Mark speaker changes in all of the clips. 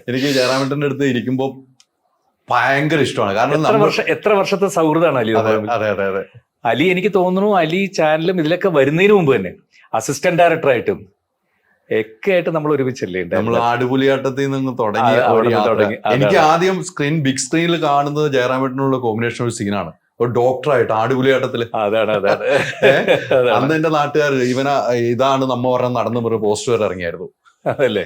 Speaker 1: എനിക്ക് ജയറാമേട്ടൻ്റെ അടുത്ത് ഇരിക്കുമ്പോൾ ഭയങ്കര ഇഷ്ടമാണ്. കാരണം
Speaker 2: എത്ര വർഷത്തെ സൗഹൃദമാണ് അലി.
Speaker 1: അതെ അതെ അതെ.
Speaker 2: അലി എനിക്ക് തോന്നുന്നു അലി ചാനലും ഇതിലൊക്കെ വരുന്നതിന് മുമ്പ് തന്നെ അസിസ്റ്റന്റ് ഡയറക്ടറായിട്ടും ഒക്കെ ആയിട്ട് നമ്മൾ ഒരുമിച്ചല്ലേ
Speaker 1: നമ്മൾ ആടുപുലിയാട്ടത്തിൽ നിന്ന് തുടങ്ങി. എനിക്ക് ആദ്യം ബിഗ് സ്ക്രീനിൽ കാണുന്നത് ജയറാമേട്ടനുള്ള കോമ്പിനേഷൻ ഒരു സീനാണ്, ഒരു ഡോക്ടറായിട്ട് ആടുപുലിയാട്ടത്തില്. അന്ന് എന്റെ നാട്ടുകാർ ഇതാണ് നമ്മ പറഞ്ഞ നടന്നു പറഞ്ഞ പോസ്റ്റർ വരെ ഇറങ്ങിയായിരുന്നു.
Speaker 2: അതല്ലേ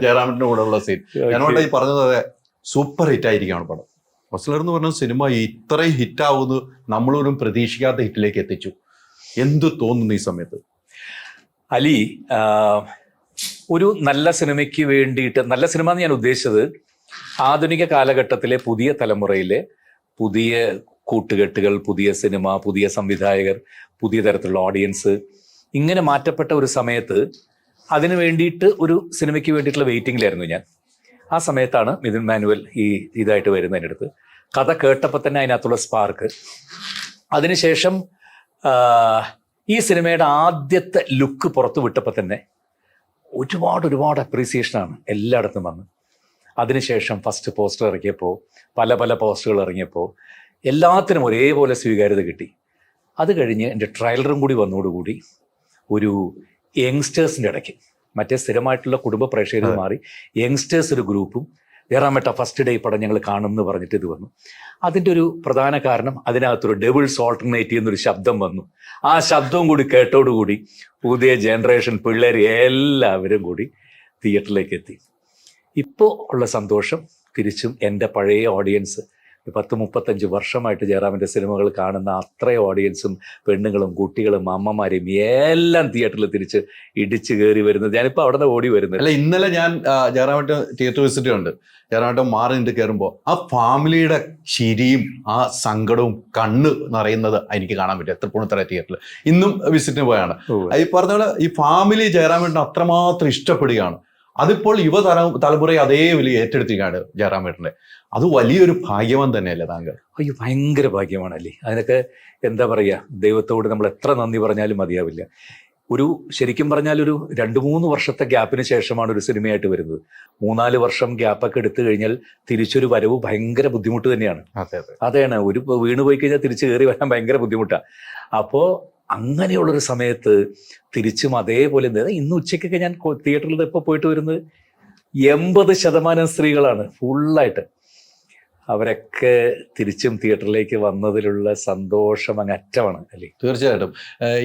Speaker 1: ജയറാമേട്ടന്റെ കൂടെ ഉള്ള സീൻ. ഞാനോട്ടെ ഈ പറഞ്ഞത് അതെ, സൂപ്പർ ഹിറ്റ് ആയിരിക്കുകയാണ് പടം. ഹൊസ്ലർ എന്ന് പറഞ്ഞ സിനിമ ഇത്രയും ഹിറ്റ് ആവുന്നു നമ്മളൊരു പ്രതീക്ഷിക്കാത്ത ഹിറ്റിലേക്ക് എത്തിച്ചു. എന്ത് തോന്നുന്നു ഈ സമയത്ത്?
Speaker 2: അലി, ഒരു നല്ല സിനിമയ്ക്ക് വേണ്ടിയിട്ട്, നല്ല സിനിമ എന്ന് ഞാൻ ഉദ്ദേശിച്ചത് ആധുനിക കാലഘട്ടത്തിലെ പുതിയ തലമുറയിലെ പുതിയ കൂട്ടുകെട്ടുകൾ, പുതിയ സിനിമ, പുതിയ സംവിധായകർ, പുതിയ തരത്തിലുള്ള ഓഡിയൻസ്, ഇങ്ങനെ മാറ്റപ്പെട്ട ഒരു സമയത്ത് അതിന് വേണ്ടിയിട്ട് ഒരു സിനിമയ്ക്ക് വേണ്ടിയിട്ടുള്ള വെയിറ്റിംഗിലായിരുന്നു ഞാൻ. ആ സമയത്താണ് മിഥുൻ മാനുവൽ ഇതായിട്ട് വരുന്നതിൻ്റെ അടുത്ത് കഥ കേട്ടപ്പോൾ തന്നെ അതിനകത്തുള്ള സ്പാർക്ക്. അതിനുശേഷം ഈ സിനിമയുടെ ആദ്യത്തെ ലുക്ക് പുറത്തു വിട്ടപ്പോൾ തന്നെ ഒരുപാട് അപ്രീസിയേഷനാണ് എല്ലായിടത്തും വന്ന്. അതിനുശേഷം ഫസ്റ്റ് പോസ്റ്റർ ഇറങ്ങിയപ്പോൾ, പല പോസ്റ്ററുകൾ ഇറങ്ങിയപ്പോൾ എല്ലാത്തിനും ഒരേപോലെ സ്വീകാര്യത കിട്ടി. അത് കഴിഞ്ഞ് എൻ്റെ ട്രailer കൂടി വന്നതോടുകൂടി ഒരു യങ്സ്റ്റേഴ്സിൻ്റെ ഇടയ്ക്ക്, മറ്റേ സ്ഥിരമായിട്ടുള്ള കുടുംബ പ്രേക്ഷകർ മാറി യങ്സ്റ്റേഴ്സ് ഒരു ഗ്രൂപ്പും ജയറാമേട്ട ഫസ്റ്റ് ഡേ പടം ഞങ്ങൾ കാണും എന്ന് പറഞ്ഞിട്ട് ഇത് വന്നു. അതിൻ്റെ ഒരു പ്രധാന കാരണം അതിനകത്തൊരു ഡെവിൾസ് ഓൾട്ടർനേറ്റീവ് എന്നൊരു ശബ്ദം വന്നു. ആ ശബ്ദവും കൂടി കേട്ടോടുകൂടി പുതിയ ജനറേഷൻ പിള്ളേർ എല്ലാവരും കൂടി തിയേറ്ററിലേക്ക് എത്തി. ഇപ്പോൾ ഉള്ള സന്തോഷം തിരിച്ചും എൻ്റെ പഴയ ഓഡിയൻസ്, 10-35 വർഷമായിട്ട് ജയറാമിൻ്റെ സിനിമകൾ കാണുന്ന അത്രയും ഓഡിയൻസും പെണ്ണുങ്ങളും കുട്ടികളും അമ്മമാരെയും എല്ലാം തിയേറ്ററിൽ തിരിച്ച് ഇടിച്ചു കയറി വരുന്നത്. ഞാനിപ്പോൾ അവിടെ നിന്ന് ഓടി വരുന്നത്.
Speaker 1: അല്ല, ഇന്നലെ ഞാൻ ജയറാമേട്ട തിയേറ്റർ വിസിറ്റ് ഉണ്ട്. ജയറാമേട്ട മാറി നിന്നിട്ട് കയറുമ്പോൾ ആ ഫാമിലിയുടെ ചിരിയും ആ സങ്കടവും കണ്ണ് നിറയുന്നത് എനിക്ക് കാണാൻ പറ്റും. എത്രപ്പുണത്തറ തിയേറ്ററിൽ ഇന്നും വിസിറ്റിന് പോയാണ്. ഈ പറഞ്ഞ പോലെ ഈ ഫാമിലി ജയറാമേട്ടനെ അത്രമാത്രം ഇഷ്ടപ്പെടുകയാണ്. അതിപ്പോൾ തലമുറയെ അതേ വലിയ ഏറ്റെടുത്തിരിക്കുകയാണ് ജയറാമേട്ടൻ്റെ. അത് വലിയൊരു ഭാഗ്യവാൻ തന്നെയല്ലേ താങ്കൾ?
Speaker 2: അയ്യോ, ഭയങ്കര ഭാഗ്യമാണല്ലേ. അതിനൊക്കെ എന്താ പറയുക, ദൈവത്തോട് നമ്മൾ എത്ര നന്ദി പറഞ്ഞാലും മതിയാവില്ല. ശരിക്കും പറഞ്ഞാൽ ഒരു 2-3 വർഷത്തെ ഗ്യാപ്പിന് ശേഷമാണ് ഒരു സിനിമയായിട്ട് വരുന്നത്. 3-4 വർഷം ഗ്യാപ്പൊക്കെ എടുത്തു കഴിഞ്ഞാൽ തിരിച്ചൊരു വരവ് ഭയങ്കര ബുദ്ധിമുട്ട് തന്നെയാണ്. അതാണ്, വീണ് പോയി കഴിഞ്ഞാൽ തിരിച്ച് കയറി വരാൻ ഭയങ്കര ബുദ്ധിമുട്ടാണ്. അപ്പോൾ അങ്ങനെയുള്ളൊരു സമയത്ത് തിരിച്ചും അതേപോലെ ഇന്ന് ഉച്ചയ്ക്കൊക്കെ ഞാൻ തിയേറ്ററിൽ ഇപ്പോൾ പോയിട്ട് വരുന്നത് 80% സ്ത്രീകളാണ് ഫുള്ളായിട്ട്. അവരൊക്കെ തിരിച്ചും തിയേറ്ററിലേക്ക് വന്നതിലുള്ള സന്തോഷം അങ്ങറ്റമാണ് അല്ലേ.
Speaker 1: തീർച്ചയായിട്ടും.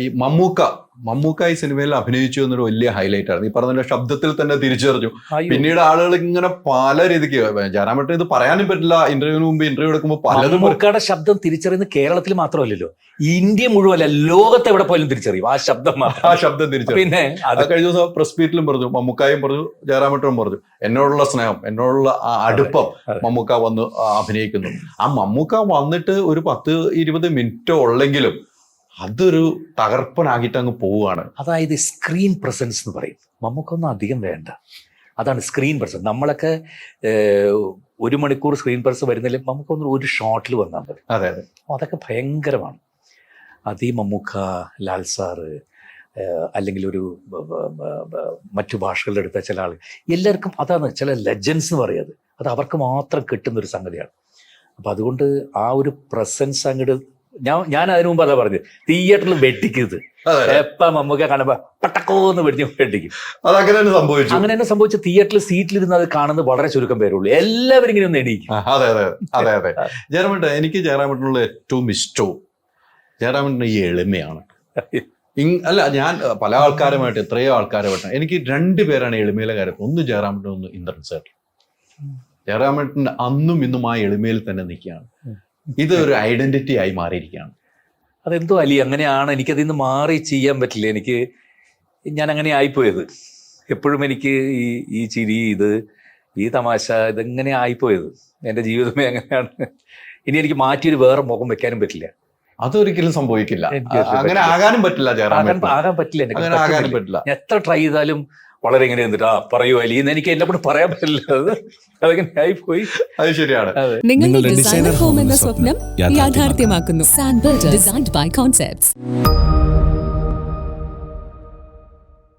Speaker 1: ഈ മമ്മൂക്ക ഈ സിനിമയിൽ അഭിനയിച്ചു എന്നൊരു വലിയ ഹൈലൈറ്റ് ആണ്. ഈ പറഞ്ഞ ശബ്ദത്തിൽ തന്നെ തിരിച്ചറിഞ്ഞു. പിന്നീട് ആളുകൾ ഇങ്ങനെ പല രീതിക്ക്, ജയറാമേട്ടൻ ഇത് പറയാനും പറ്റില്ല, ഇന്റർവ്യൂവിന് മുമ്പ് ഇന്റർവ്യൂ എടുക്കുമ്പോൾ പലതും.
Speaker 2: മമ്മൂക്കയുടെ ശബ്ദം തിരിച്ചറിയുന്നത് കേരളത്തിൽ മാത്രമല്ലല്ലോ, ഇന്ത്യ മുഴുവല്ല, ലോകത്ത് എവിടെ പോലും തിരിച്ചറിയും ആ ശബ്ദം തിരിച്ചറിയും. പിന്നെ അത്
Speaker 1: കഴിഞ്ഞ ദിവസം പ്രസ് മീറ്റിലും പറഞ്ഞു, മമ്മൂക്കായും പറഞ്ഞു, ജയറാമേട്ടനും പറഞ്ഞു, എന്നോടുള്ള സ്നേഹം, എന്നോടുള്ള അടുപ്പം മമ്മൂക്ക വന്ന് അഭിനയിക്കുന്നു. ആ മമ്മൂക്ക വന്നിട്ട് ഒരു 10-20 മിനിറ്റോ ഉള്ളെങ്കിലും അതൊരു തകർപ്പനാക്കിയിട്ട് അങ്ങ് പോവുകയാണ്.
Speaker 2: അതായത് സ്ക്രീൻ പ്രസൻസ് എന്ന് പറയും. മമ്മൂക്കൊന്നും അധികം വേണ്ട, അതാണ് സ്ക്രീൻ പ്രസൻസ്. നമ്മളൊക്കെ 1 മണിക്കൂർ സ്ക്രീൻ പ്രസൻസ് വരുന്നില്ല, നമുക്കൊന്നും ഒരു ഷോട്ടിൽ വന്നാൽ മതി.
Speaker 1: അതെ അതെ,
Speaker 2: അതൊക്കെ ഭയങ്കരമാണ്. അതീ മമ്മൂക്ക, ലാൽ സാറ്, അല്ലെങ്കിൽ ഒരു മറ്റു ഭാഷകളുടെ അടുത്ത ചില ആൾ, എല്ലാവർക്കും അതാണ് ചില ലെജൻസ് എന്ന് പറയുന്നത്. അത് അവർക്ക് മാത്രം കിട്ടുന്നൊരു സംഗതിയാണ്. അപ്പം അതുകൊണ്ട് ആ ഒരു പ്രസൻസ് അങ്ങോട്ട് ഞാൻ അതിനു മുമ്പ് അതാ പറഞ്ഞത്, തിയേറ്ററിൽ വെട്ടിക്കുന്നത് എപ്പം മമ്മൂക്ക കാണുമ്പോൾ പട്ടക്കോന്ന് വെട്ടിക്കും. അങ്ങനെ തന്നെ സംഭവിച്ച തിയേറ്ററിൽ സീറ്റിലിരുന്ന് അത് കാണുന്നത് വളരെ ചുരുക്കം പേരുള്ളൂ. എല്ലാവരും ഇങ്ങനെ ഒന്ന് എണീക്കും.
Speaker 1: അതെ അതെ അതെ അതെ. ജയറാമേട്ടൻ, എനിക്ക് ജയറാമേട്ടനുള്ള ഏറ്റവും ഇഷ്ടവും ജയറാമേട്ടൻ്റെ ഈ എളിമയാണ്. അല്ല, ഞാൻ പല ആൾക്കാരുമായിട്ട്, എത്രയോ ആൾക്കാരുമായിട്ട്, എനിക്ക് 2 പേരാണ് എളിമയിലെ കാര്യം. ഒന്ന് ജയറാമേട്ടൻ, ഒന്ന് ഇന്ദ്രൻ സാർ. ജയറാമേട്ടൻ അന്നും ഇന്നും ആ എളിമയിൽ തന്നെ നിൽക്കുകയാണ്. ഇത് ഒരു ഐഡന്റിറ്റി ആയി മാറിയിരിക്കുകയാണ്.
Speaker 2: അതെന്തോ അലി, അങ്ങനെയാണ്. എനിക്കതിൽ നിന്ന് മാറി ചെയ്യാൻ പറ്റില്ല. ഞാൻ അങ്ങനെ ആയിപ്പോയത്. എപ്പോഴും എനിക്ക് ഈ ചിരി, ഈ തമാശ, ഇതെങ്ങനെ ആയിപ്പോയത്. എൻ്റെ ജീവിതമേ അങ്ങനെയാണ്. ഇനി എനിക്ക് മാറ്റിയൊരു വേറെ മുഖം വെക്കാനും പറ്റില്ല.
Speaker 1: അതൊരിക്കലും സംഭവിക്കില്ല. അങ്ങനെ ആകാനും പറ്റില്ല.
Speaker 2: ആകാൻ പറ്റില്ല. എത്ര ട്രൈ ചെയ്താലും വളരെ ഇങ്ങനെ എന്നിട്ട് പറയൂ അലി എന്ന് എനിക്ക് എന്നെ കൊണ്ട് പറയാൻ പറ്റില്ല. അതങ്ങനെ ആയിപ്പോയി.
Speaker 1: അത് ശരിയാണ്.
Speaker 3: നിങ്ങളുടെ ഡിസൈനർ ഹോം എന്ന സ്വപ്നം യാഥാർത്ഥ്യമാക്കുന്നു. സാൻബിൾഡ്, ഡിസൈൻഡ് ബൈ കോൺസെപ്റ്റ്സ്.